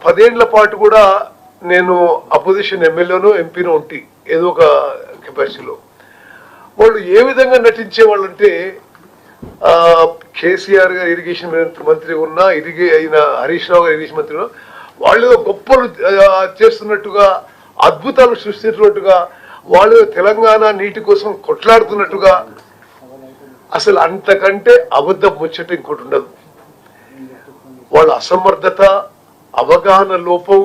10 ఏళ్ల పాటు కూడా నేను అపోజిషన్ ఎమ్మెల్యేనో ఎంపీనో ఉంటే ఏదో ఒక కెపాసిటీలో వాళ్ళు ఏ విధంగా నటించేవాళ్ళు అంటే కేసీఆర్ గారు ఇరిగేషన్ మంత్రి ఉన్నా అయిన హరీష్ రావు గారు ఇరిగేషన్ మంత్రి ఉన్నా వాళ్ళు గొప్పలు చేస్తున్నట్టుగా అద్భుతాలు సృష్టిస్తున్నట్టుగా వాళ్ళు తెలంగాణ నీటి కోసం కొట్లాడుతున్నట్టుగా అసలు అంతకంటే అబద్ధం ముచ్చట ఇంకోటి ఉండదు. వాళ్ళ అసమర్థత, అవగాహన లోపం,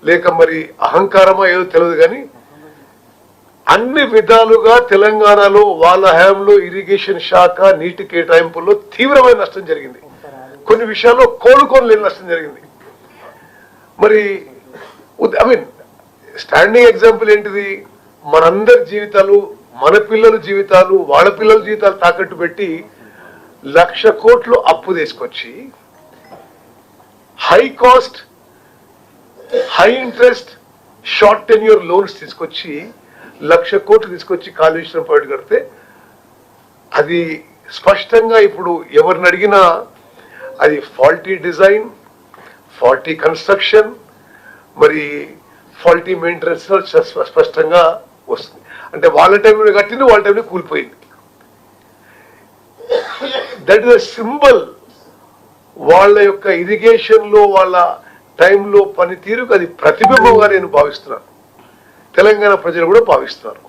లేక మరి అహంకారమా ఏదో తెలియదు కానీ అన్ని విధాలుగా తెలంగాణలో వాళ్ళ హయాంలో ఇరిగేషన్ శాఖ నీటి కేటాయింపుల్లో తీవ్రమైన నష్టం జరిగింది. కొన్ని విషయాల్లో కోలుకోలేని నష్టం జరిగింది. మరి ఐ మీన్ స్టాండింగ్ ఎగ్జాంపుల్ ఏంటిది, మనందరి జీవితాలు, మన పిల్లల జీవితాలు, వాళ్ళ పిల్లల జీవితాలు తాకట్టు పెట్టి 1,00,000 కోట్లు అప్పు తీసుకొచ్చి high cost, high interest, short tenure loans తీసుకొచ్చి 1,00,000 కోట్లు తీసుకొచ్చి కాళేశ్వరం ప్రాజెక్టు కడితే అది స్పష్టంగా ఇప్పుడు ఎవరిని అడిగినా అది ఫాల్టీ డిజైన్, ఫాల్టీ కన్స్ట్రక్షన్, మరి ఫాల్టీ మెయింటెనెన్స్ స్పష్టంగా వస్తుంది. అంటే వాళ్ళ టైంలో కట్టింది వాళ్ళ టైంలో కూలిపోయింది. దట్ ఇస్ అ సింబల్ వాళ్ళ యొక్క ఇరిగేషన్ లో వాళ్ళ టైంలో పనితీరుకు అది ప్రతిబింబంగా నేను భావిస్తున్నాను. తెలంగాణ ప్రజలు కూడా భావిస్తున్నారు.